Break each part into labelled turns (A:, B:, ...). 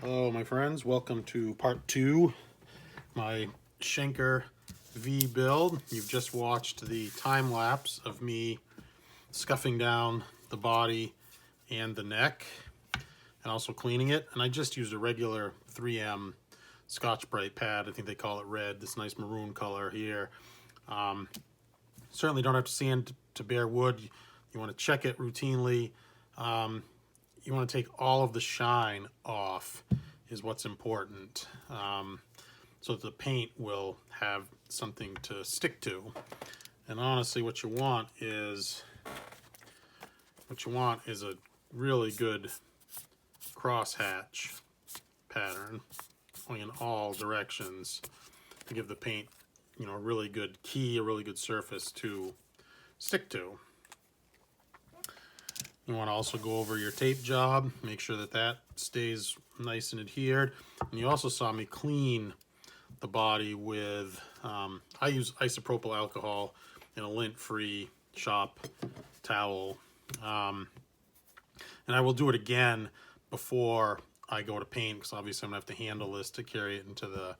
A: Hello my friends, welcome to part 2, my Schenker V build. You've just watched the time lapse of me scuffing down the body and the neck and also cleaning it. And I just used a regular 3M Scotch-Brite pad. I think they call it red, this nice maroon color here. Certainly don't have to sand to bare wood. You want to check it routinely. You want to take all of the shine off is what's important, so that the paint will have something to stick to. And honestly, what you want is a really good crosshatch pattern going in all directions to give the paint, a really good key, a really good surface to stick to. You want to also go over your tape job, make sure that that stays nice and adhered. And you also saw me clean the body with, I use isopropyl alcohol in a lint-free shop towel. And I will do it again before I go to paint, because obviously I'm going to have to handle this to carry it into the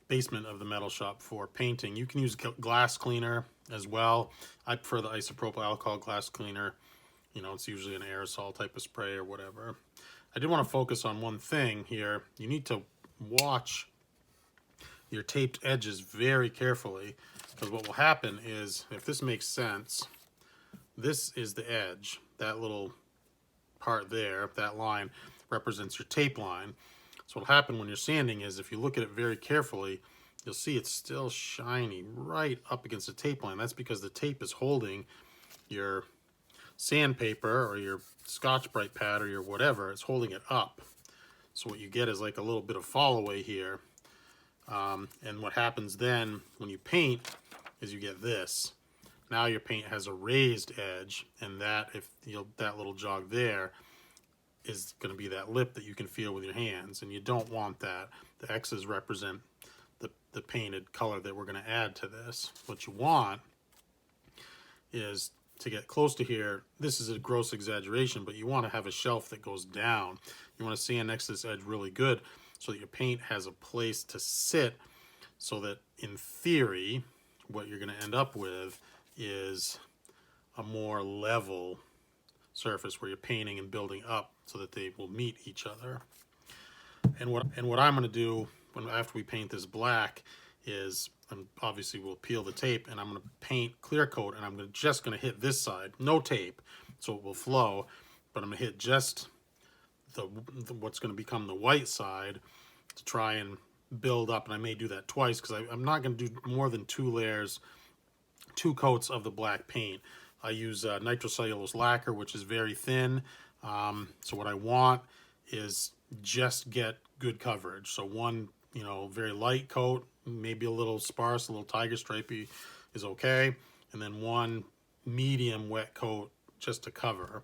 A: basement of the metal shop for painting. You can use glass cleaner as well. I prefer the isopropyl alcohol glass cleaner. It's usually an aerosol type of spray or whatever. I did want to focus on one thing here. You need to watch your taped edges very carefully, because what will happen is, if this makes sense, this is the edge. That little part there, that line, represents your tape line. So what will happen when you're sanding is, if you look at it very carefully, you'll see it's still shiny right up against the tape line. That's because the tape is holding your sandpaper or your Scotch-Brite pad or your whatever. It's holding it up. So what you get is like a little bit of fall away here. And what happens then when you paint is you get this. Now your paint has a raised edge, and that, that little jog there is going to be that lip that you can feel with your hands, and you don't want that. The X's represent the painted color that we're going to add to this. What you want is to get close to here. This is a gross exaggeration, but you want to have a shelf that goes down. You want to sand next to this edge really good so that your paint has a place to sit, so that in theory what you're going to end up with is a more level surface where you're painting and building up so that they will meet each other. And what I'm going to do after we paint this black is, obviously we'll peel the tape, and I'm going to paint clear coat, and I'm just going to hit this side, no tape, so it will flow, but I'm going to hit just what's going to become the white side to try and build up. And I may do that twice, because I'm not going to do more than 2 coats of the black paint. I use nitrocellulose lacquer, which is very thin. So what I want is just get good coverage. So one, very light coat, maybe a little sparse, a little tiger stripey is okay. And then one medium wet coat just to cover.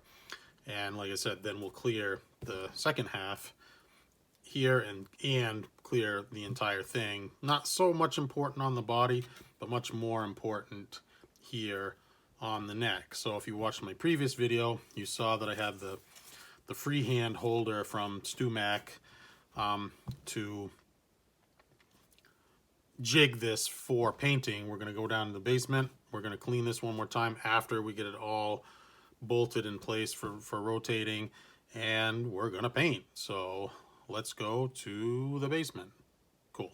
A: And like I said, then we'll clear the second half here and clear the entire thing. Not so much important on the body, but much more important here on the neck. So if you watched my previous video, you saw that I have the freehand holder from StewMac to jig this for painting. We're going to go down to the basement. We're going to clean this one more time after we get it all bolted in place for rotating, and we're going to paint. So let's go to the basement. Cool.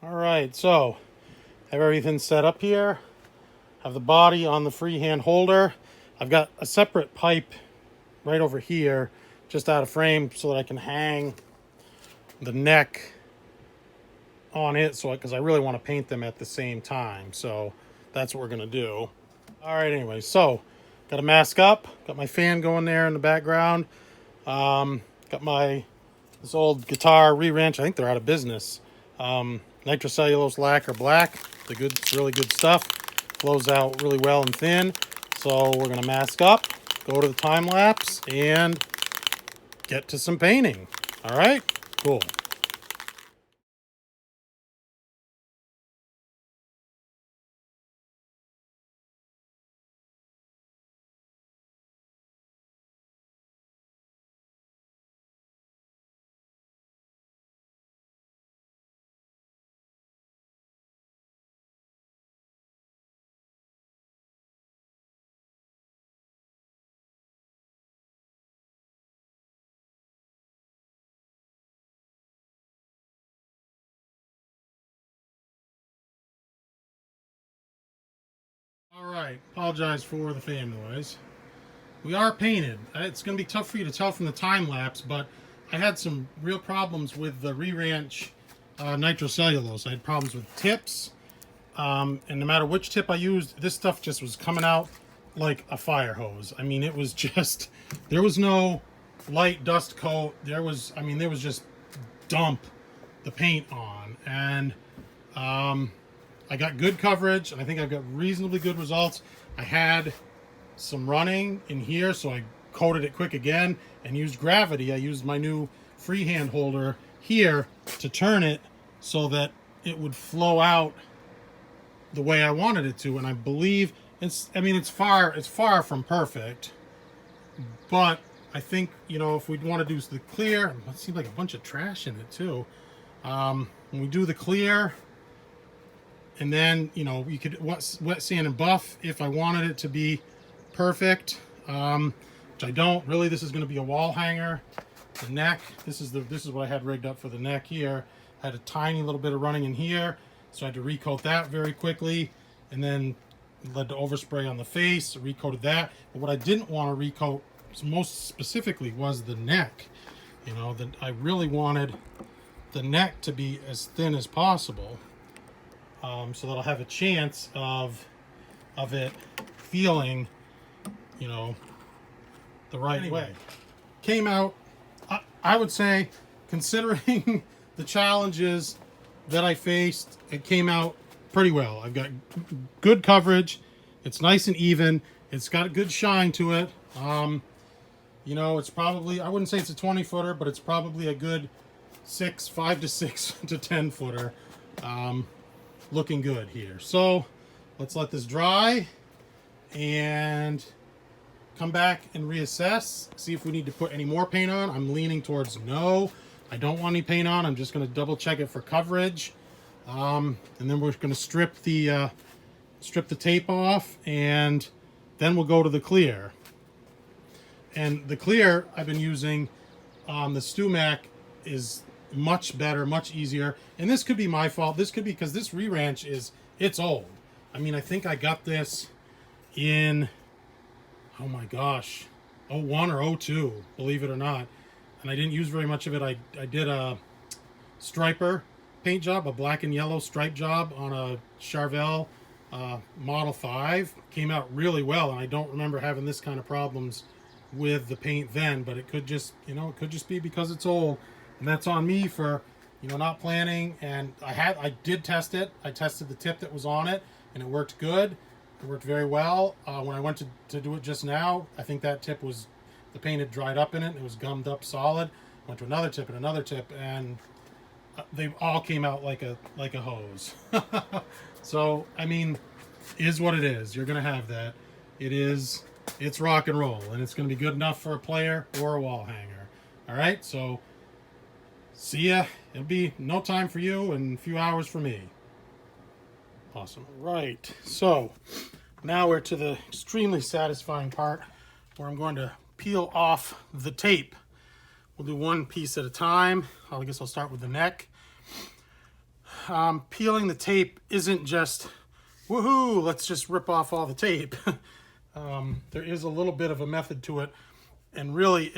A: All right, so have everything set up here. Have the body on the freehand holder. I've got a separate pipe right over here, just out of frame, so that I can hang the neck on it, because I really want to paint them at the same time. So that's what we're going to do. All right, anyway, so got to mask up. Got my fan going there in the background. Got this old guitar re-wrench. I think they're out of business. Nitrocellulose lacquer black. It's really good stuff. Flows out really well and thin. So we're going to mask up, go to the time lapse, and get to some painting. All right, cool. All right, apologize for the fan noise. We are painted. It's going to be tough for you to tell from the time lapse, but I had some real problems with the Re-Ranch nitrocellulose. I had problems with tips, and no matter which tip I used, this stuff just was coming out like a fire hose. I mean, it was just, there was no light dust coat. There was just dump the paint on, and I got good coverage, and I think I've got reasonably good results. I had some running in here, so I coated it quick again and used gravity. I used my new freehand holder here to turn it so that it would flow out the way I wanted it to, and I believe it's far from perfect, but I think, you know, if we want to do the clear, it seems like a bunch of trash in it too. When we do the clear, and then, you know, you could wet sand and buff if I wanted it to be perfect, which I don't really. This is going to be a wall hanger. The neck, this is what I had rigged up for the neck here. I had a tiny little bit of running in here, so I had to recoat that very quickly, and then it led to overspray on the face. Recoated that, but what I didn't want to recoat most specifically was the neck. You know, that I really wanted the neck to be as thin as possible, so that I'll have a chance of it feeling, you know, the right way. Came out, I would say, considering the challenges that I faced, it came out pretty well. I've got good coverage. It's nice and even. It's got a good shine to it. You know, it's probably, I wouldn't say it's a 20-footer, but it's probably a good 5 to 6 to 10-footer. Looking good here. So let's let this dry and come back and reassess, see if we need to put any more paint on. I'm leaning towards no. I don't want any paint on. I'm just going to double check it for coverage. And then we're going to strip the tape off, and then we'll go to the clear. And the clear I've been using, the StewMac, is much better, much easier. And this could be my fault. This could be because this Re-Ranch it's old. I mean, I think I got this in, oh my gosh, 01 or 02, believe it or not. And I didn't use very much of it. I did a striper paint job, a black and yellow stripe job on a Charvel Model 5. Came out really well, and I don't remember having this kind of problems with the paint then, but it could just, you know, it could just be because it's old. And that's on me for, you know, not planning. And I did test it. I tested the tip that was on it, and it worked good. It worked very well. When I went to do it just now, I think that tip was, the paint had dried up in it. It was gummed up solid. Went to another tip and another tip, and they all came out like a hose. So, I mean, is what it is. You're going to have that. It's rock and roll, and it's going to be good enough for a player or a wall hanger. All right, so see ya. It'll be no time for you and a few hours for me. Awesome. Right, so now we're to the extremely satisfying part where I'm going to peel off the tape. We'll do one piece at a time. I guess I'll start with the neck. Peeling the tape isn't just, woohoo, let's just rip off all the tape. There is a little bit of a method to it, and really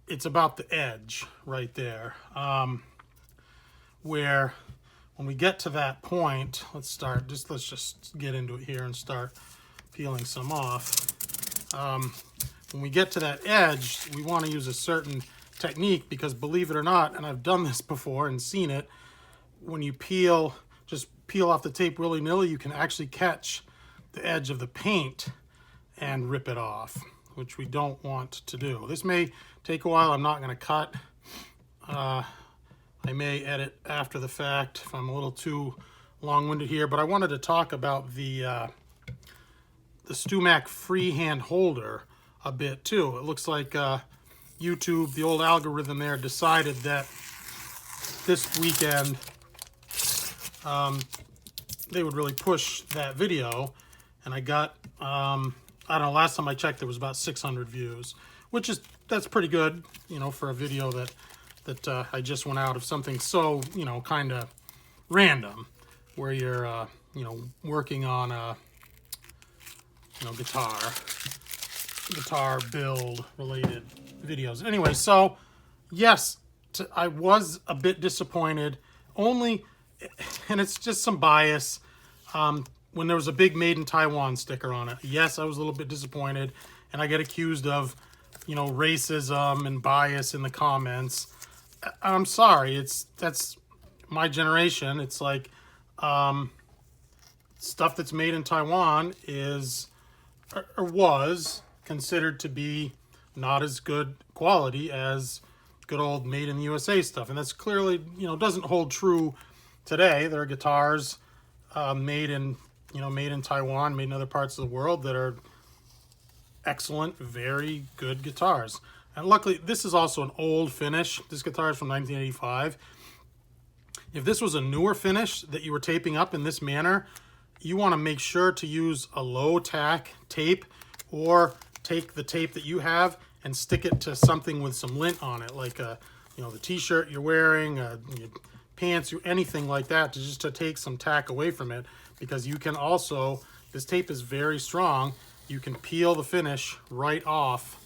A: it's about the edge right there, where when we get to that point, let's just get into it here and start peeling some off. When we get to that edge, we want to use a certain technique, because believe it or not, and I've done this before and seen it, when you just peel off the tape willy-nilly, you can actually catch the edge of the paint and rip it off, which we don't want to do. This may take a while. I'm not going to cut. I may edit after the fact if I'm a little too long-winded here, but I wanted to talk about the StewMac Freehand Holder a bit too. It looks like YouTube, the old algorithm there, decided that this weekend they would really push that video, and I got, I don't know, last time I checked there was about 600 views, that's pretty good, you know, for a video that I just went out of something so, you know, kind of random, where you're you know, working on a, you know, guitar build related videos. Anyway, so yes, I was a bit disappointed, only, and it's just some bias, when there was a big Made in Taiwan sticker on it. Yes, I was a little bit disappointed, and I get accused of, you know, racism and bias in the comments. I'm sorry, that's my generation. It's like, stuff that's made in Taiwan is, or was, considered to be not as good quality as good old made in the USA stuff. And that's clearly, you know, doesn't hold true today. There are guitars made in Taiwan, made in other parts of the world that are excellent, very good guitars. And luckily, this is also an old finish. This guitar is from 1985. If this was a newer finish that you were taping up in this manner, you want to make sure to use a low tack tape, or take the tape that you have and stick it to something with some lint on it, like the t-shirt you're wearing, your pants, anything like that, just to take some tack away from it, because you can also, this tape is very strong, you can peel the finish right off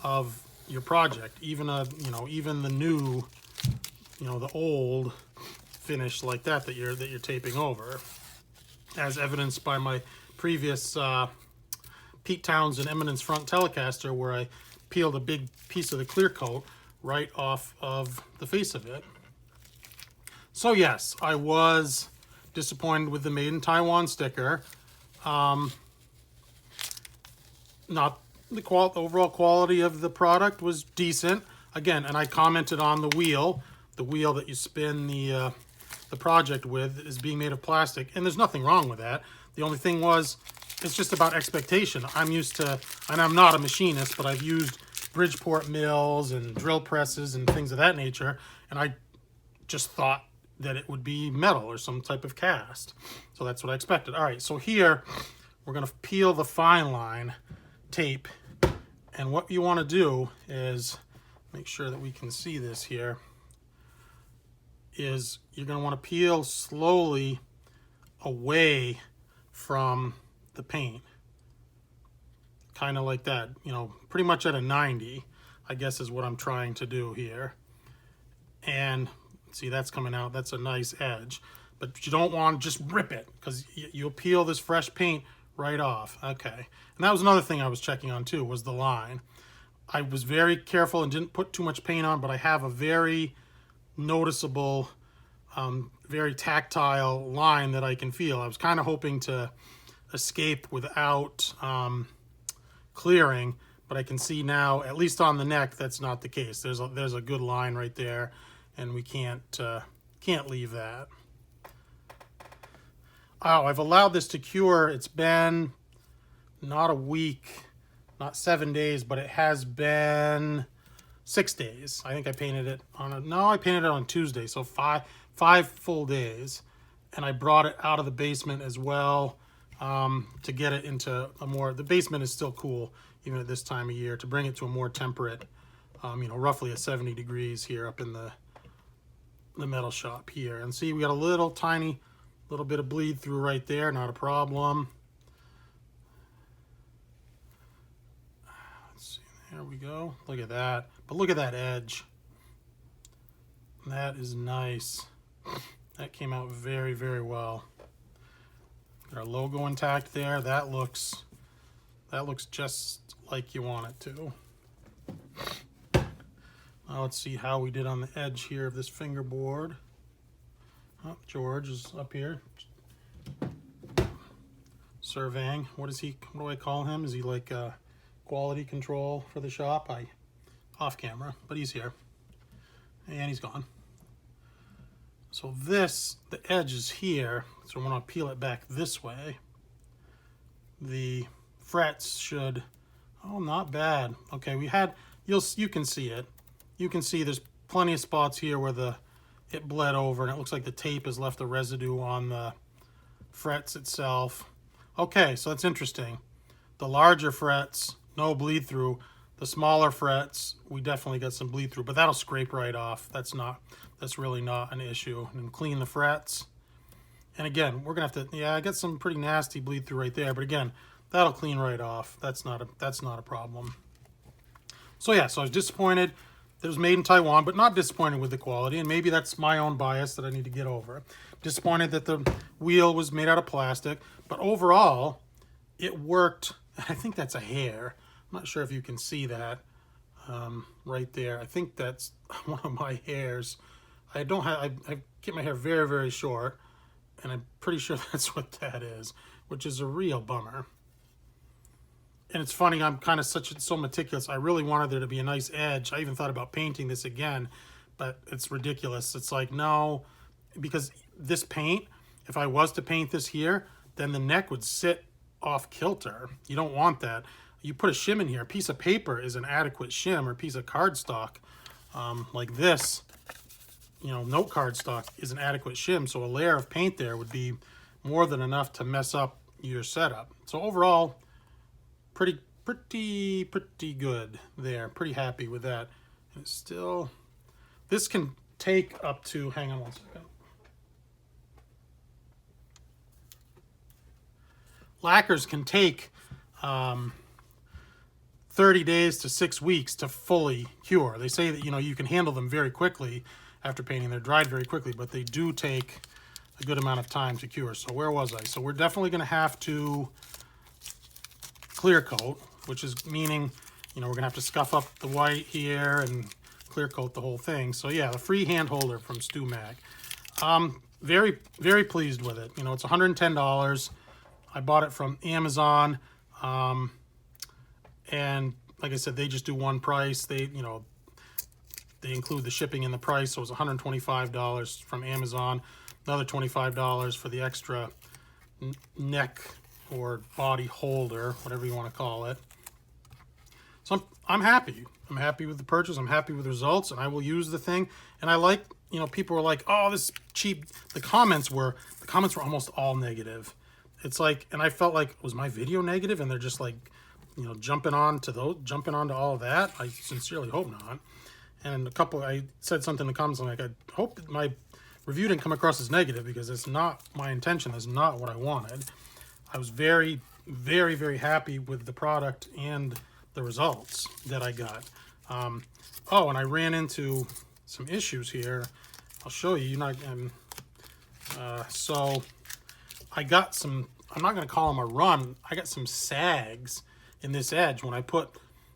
A: of your project, even the new, the old finish like that you're taping over, as evidenced by my previous Pete Townsend Eminence front Telecaster, where I peeled a big piece of the clear coat right off of the face of it. So yes, I was disappointed with the Made in Taiwan sticker. Not the overall quality of the product was decent. Again, and I commented on the wheel that you spin the project with is being made of plastic, and there's nothing wrong with that. The only thing was, it's just about expectation. I'm used to, and I'm not a machinist, but I've used Bridgeport mills and drill presses and things of that nature, and I just thought that it would be metal or some type of cast. So that's what I expected. All right, so here we're going to peel the fine line tape, and what you want to do is, make sure that we can see this here, is you're going to want to peel slowly away from the paint, kind of like that, pretty much at a 90, I guess is what I'm trying to do here. And see, that's coming out, that's a nice edge, but you don't want to just rip it, because you'll peel this fresh paint right off. Okay, and that was another thing I was checking on too, was the line. I was very careful and didn't put too much paint on, but I have a very noticeable, very tactile line that I can feel. I was kind of hoping to escape without clearing, but I can see now, at least on the neck, that's not the case. There's a good line right there, and we can't leave that. Oh, I've allowed this to cure. It's been not a week, not 7 days, but it has been 6 days. I think I painted it I painted it on Tuesday, so five full days, and I brought it out of the basement as well, to get it into the basement is still cool even at this time of year, to bring it to a more temperate, roughly at 70 degrees here up in the metal shop here. And see, we got a tiny little bit of bleed through right there, not a problem. Let's see, there we go. Look at that. But look at that edge. That is nice. That came out very, very well. Got our logo intact there. That looks just like you want it to. Now let's see how we did on the edge here of this fingerboard. Oh, George is up here surveying. What do I call him? Is he like quality control for the shop? Off camera, but he's here. And he's gone. So the edge is here, so when I peel it back this way, the frets should, not bad. Okay, you can see it. You can see there's plenty of spots here where it bled over, and it looks like the tape has left a residue on the frets itself. Okay, so that's interesting. The larger frets, no bleed through. The smaller frets, we definitely got some bleed through, but that'll scrape right off. That's really not an issue. And clean the frets. And again, we're gonna have to, yeah, I got some pretty nasty bleed through right there, but again, that'll clean right off. That's not a problem. So yeah, so I was disappointed that it was made in Taiwan, but not disappointed with the quality, and maybe that's my own bias that I need to get over. Disappointed that the wheel was made out of plastic, but overall, it worked. I think that's a hair. I'm not sure if you can see that right there. I think that's one of my hairs. I don't have, I get my hair very, very short, and I'm pretty sure that's what that is, which is a real bummer. And it's funny, I'm kind of so meticulous. I really wanted there to be a nice edge. I even thought about painting this again, but it's ridiculous. It's like, no, because this paint, if I was to paint this here, then the neck would sit off kilter. You don't want that. You put a shim in here. A piece of paper is an adequate shim, or a piece of cardstock like this. You know, note cardstock is an adequate shim, so a layer of paint there would be more than enough to mess up your setup. So overall, pretty good there. Pretty happy with that. And it's still, this can take up to, hang on one second. Lacquers can take 30 days to 6 weeks to fully cure. They say that, you know, you can handle them very quickly after painting. They're dried very quickly, but they do take a good amount of time to cure. So where was I? So we're definitely going to have to clear coat, which is meaning, you know, we're going to have to scuff up the white here and clear coat the whole thing. So yeah, the freehand holder from StewMac. Very, very pleased with it. You know, it's $110. I bought it from Amazon. And like I said, they just do one price. They, you know, they include the shipping in the price. So it was $125 from Amazon, another $25 for the extra neck or body holder, whatever you want to call it. So I'm happy. I'm happy with the purchase. I'm happy with the results, and I will use the thing. And I like, you know, people were like, "Oh, this is cheap." The comments were almost all negative. It's like, and I felt like, was my video negative? And they're just like, you know, jumping onto all of that. I sincerely hope not. And I said something in the comments, I'm like, I hope that my review didn't come across as negative, because it's not my intention. That's not what I wanted. I was very, very, very happy with the product and the results that I got. Oh, and I ran into some issues here. I'll show you. So I got some, I'm not going to call them a run. I got some sags in this edge when I put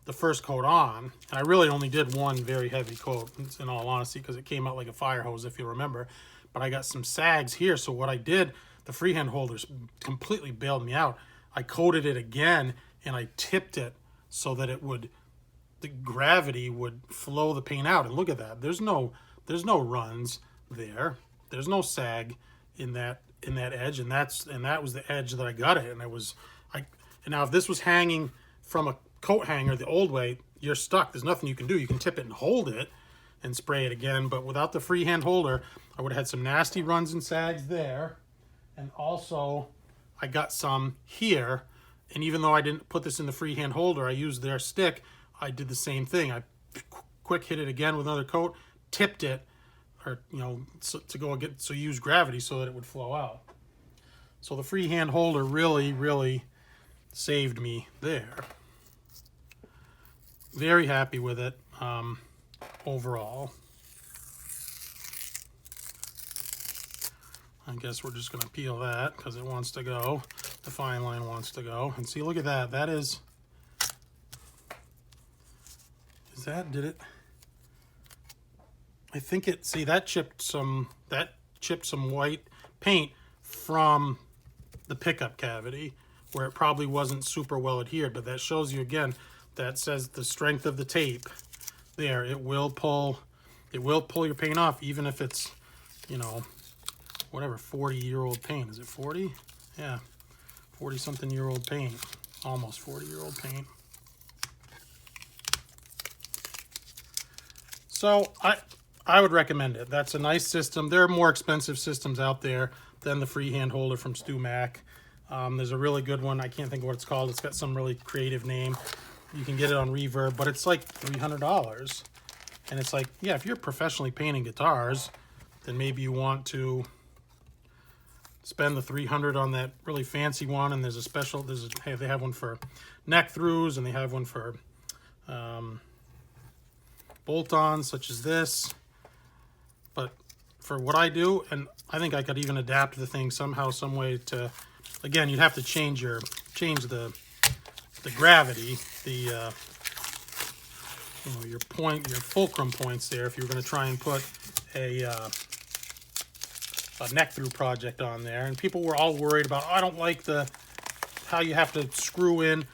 A: the first coat on. And I really only did one very heavy coat, in all honesty, because it came out like a fire hose, if you remember. But I got some sags here. So what I did, the freehand holders completely bailed me out. I coated it again, and I tipped it so that it would, the gravity would flow the paint out. And look at that. There's no runs there. There's no sag in that edge, and that was the edge that I got it. And and now if this was hanging from a coat hanger the old way, you're stuck. There's nothing you can do. You can tip it and hold it and spray it again, but without the freehand holder, I would have had some nasty runs and sags there. And also, I got some here, and even though I didn't put this in the freehand holder, I used their stick, I did the same thing. I quick hit it again with another coat, tipped it, or, you know, so use gravity so that it would flow out. So the freehand holder really, really saved me there. Very happy with it overall. I guess we're just going to peel that because it wants to go. The fine line wants to go. And see, look at that. That is did it? I think it, see, that chipped some white paint from the pickup cavity where it probably wasn't super well adhered, but that shows you again, that says the strength of the tape there. It will pull your paint off, even if it's, you know, whatever, 40-year-old paint. Is it 40? Yeah, 40-something-year-old paint. Almost 40-year-old paint. So I would recommend it. That's a nice system. There are more expensive systems out there than the freehand holder from StewMac. There's a really good one. I can't think of what it's called. It's got some really creative name. You can get it on Reverb, but it's like $300. And it's like, yeah, if you're professionally painting guitars, then maybe you want to spend the $300 on that really fancy one, and there's a special, hey, they have one for neck throughs, and they have one for bolt-ons such as this. But for what I do, and I think I could even adapt the thing somehow, some way to, again, you'd have to change the gravity, the you know, your fulcrum points there if you were going to try and put a neck through project on there. And people were all worried about, oh, I don't like how you have to screw in.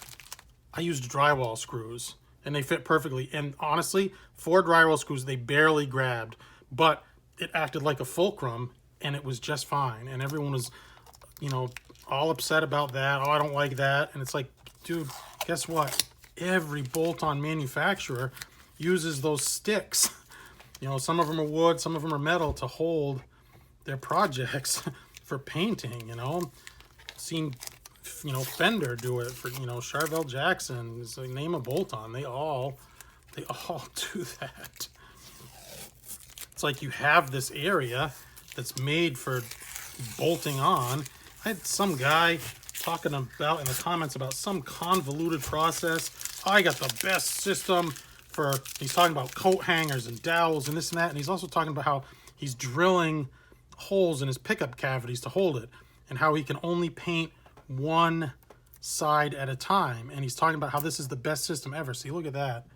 A: I used drywall screws and they fit perfectly. And honestly, 4 drywall screws, they barely grabbed, but it acted like a fulcrum and it was just fine. And everyone was, you know, all upset about that. Oh, I don't like that. And it's like, dude, guess what? Every bolt-on manufacturer uses those sticks. You know, some of them are wood, some of them are metal to hold their projects for painting, you know. Seen, you know, Fender do it for, you know, Charvel Jackson. It's like, name a bolt-on. They all do that. It's like you have this area that's made for bolting on. I had some guy talking about in the comments about some convoluted process. Oh, I got the best system for, he's talking about coat hangers and dowels and this and that. And he's also talking about how he's drilling holes in his pickup cavities to hold it and how he can only paint one side at a time. And he's talking about how this is the best system ever. See, look at that.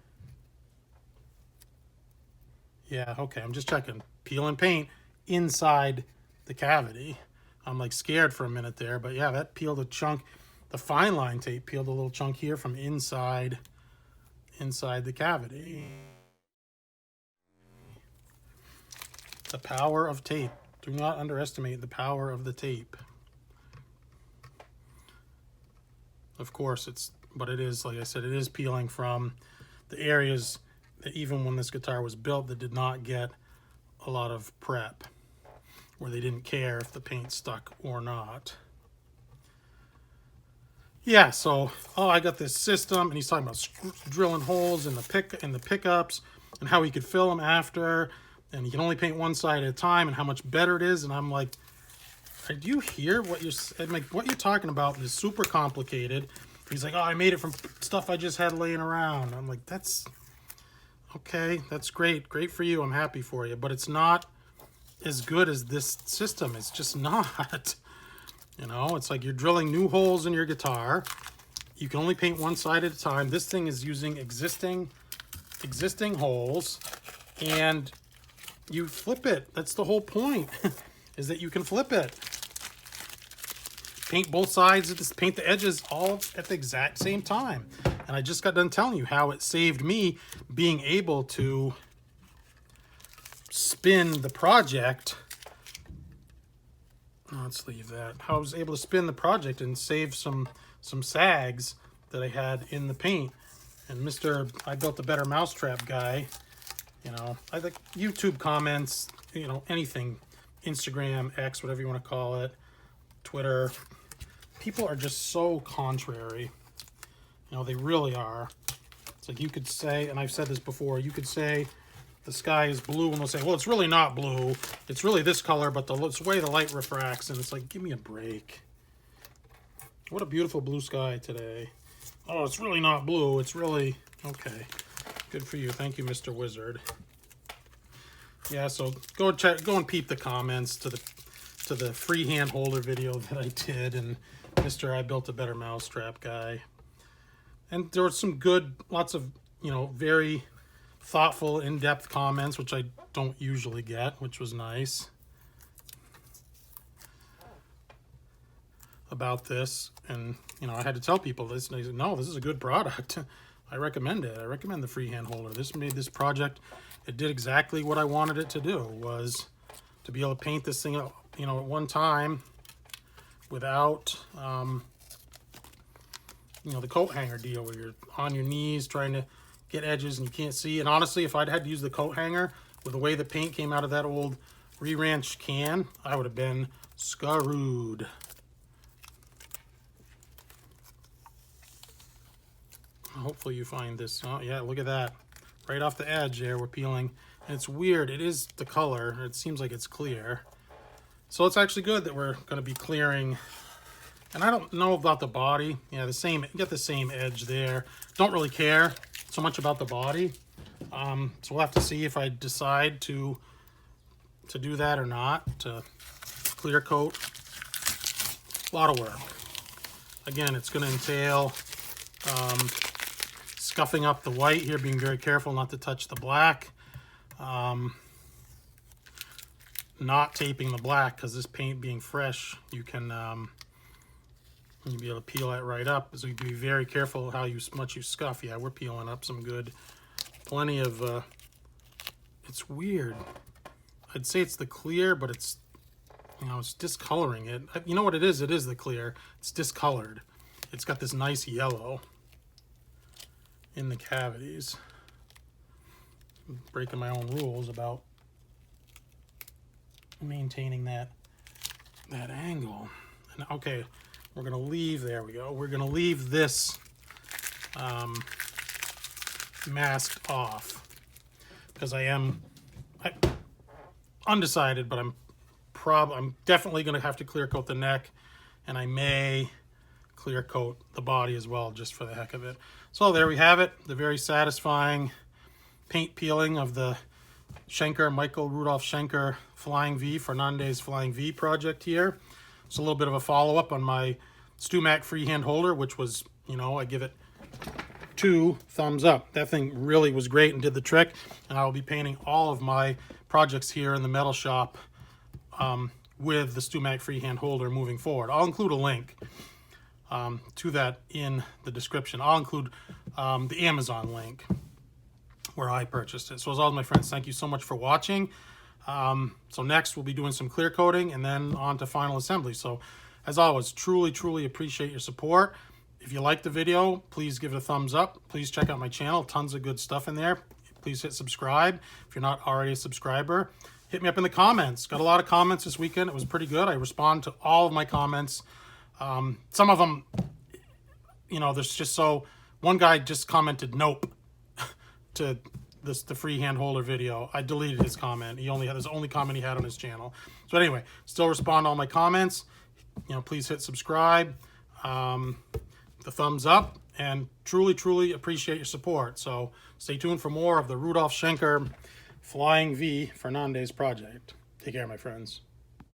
A: Yeah, okay, I'm just checking. Peel and paint inside the cavity. I'm like scared for a minute there, but yeah, that peeled a chunk. The fine line tape peeled a little chunk here from inside the cavity. The power of tape. Do not underestimate the power of the tape. Of course, but it is, like I said, it is peeling from the areas that even when this guitar was built that did not get a lot of prep, where they didn't care if the paint stuck or not. Yeah, so, oh, I got this system, and he's talking about drilling holes in the pickups and how he could fill them after, and he can only paint one side at a time, and how much better it is. And I'm like, do you hear what you're talking about is super complicated. He's like, oh, I made it from stuff I just had laying around. I'm like, that's okay, that's great for you, I'm happy for you, but it's not as good as this system. It's just not. You know, it's like you're drilling new holes in your guitar. You can only paint one side at a time. This thing is using existing holes, and you flip it. That's the whole point, is that you can flip it. Paint both sides, paint the edges all at the exact same time. And I just got done telling you how it saved me being able to spin the project. Let's leave that. How I was able to spin the project and save some sags that I had in the paint. And Mr. I Built a Better Mousetrap guy, you know, I think YouTube comments, you know, anything, Instagram, X, whatever you want to call it, Twitter, people are just so contrary. You know, they really are. It's like you could say, and I've said this before, you could say the sky is blue, and they'll say, well, it's really not blue. It's really this color, but it's the way the light refracts. And it's like, give me a break. What a beautiful blue sky today. Oh, it's really not blue. It's really, okay. Good for you. Thank you, Mr. Wizard. Yeah, so go and peep the comments to the freehand holder video that I did, and Mr. I Built a Better Mousetrap guy. And there were some good, lots of, you know, very thoughtful, in-depth comments, which I don't usually get, which was nice, about this. And, you know, I had to tell people this, and they said, no, this is a good product. I recommend it. I recommend the freehand holder. This made this project, it did exactly what I wanted it to do, was to be able to paint this thing up, you know, at one time without, you know, the coat hanger deal where you're on your knees trying to get edges and you can't see. And honestly, if I'd had to use the coat hanger with the way the paint came out of that old re-ranch can, I would have been screwed. Hopefully you find this. Oh yeah, look at that. Right off the edge there, we're peeling. And it's weird, it is the color. It seems like it's clear. So it's actually good that we're going to be clearing. And I don't know about the body. Yeah, the same. You get the same edge there. Don't really care so much about the body. So we'll have to see if I decide to do that or not, to clear coat. A lot of work. Again, it's going to entail scuffing up the white here, being very careful not to touch the black. Not taping the black, because this paint being fresh, you can you'll be able to peel that right up. So you be very careful how much you scuff. Yeah, we're peeling up some good. Plenty of, it's weird. I'd say it's the clear, but it's, you know, it's discoloring it. You know what it is? It is the clear. It's discolored. It's got this nice yellow in the cavities. I'm breaking my own rules about maintaining that angle. And okay, we're gonna leave, there we go. We're gonna leave this masked off because I'm undecided, but I'm definitely gonna have to clear coat the neck, and I may clear coat the body as well, just for the heck of it. So there we have it, the very satisfying paint peeling of the Michael Rudolf Schenker Fernandes Flying V project here. It's a little bit of a follow-up on my StewMac Freehand Holder, which was, you know, I give it 2 thumbs up. That thing really was great and did the trick, and I will be painting all of my projects here in the metal shop with the StewMac Freehand Holder moving forward. I'll include a link to that in the description. I'll include the Amazon link where I purchased it. So as always, my friends, thank you so much for watching. So next we'll be doing some clear coating and then on to final assembly. So as always, truly appreciate your support. If you like the video, please give it a thumbs up. Please check out my channel. Tons of good stuff in there. Please hit subscribe if you're not already a subscriber. Hit me up in the comments. Got a lot of comments this weekend. It was pretty good. I respond to all of my comments. Some of them, you know, there's just so... One guy just commented nope to the freehand holder video. I deleted his comment. He only had his only comment he had on his channel. So anyway, still respond to all my comments. You know, please hit subscribe, the thumbs up, and truly appreciate your support. So stay tuned for more of the Rudolf Schenker Flying V Fernandes project. Take care, my friends.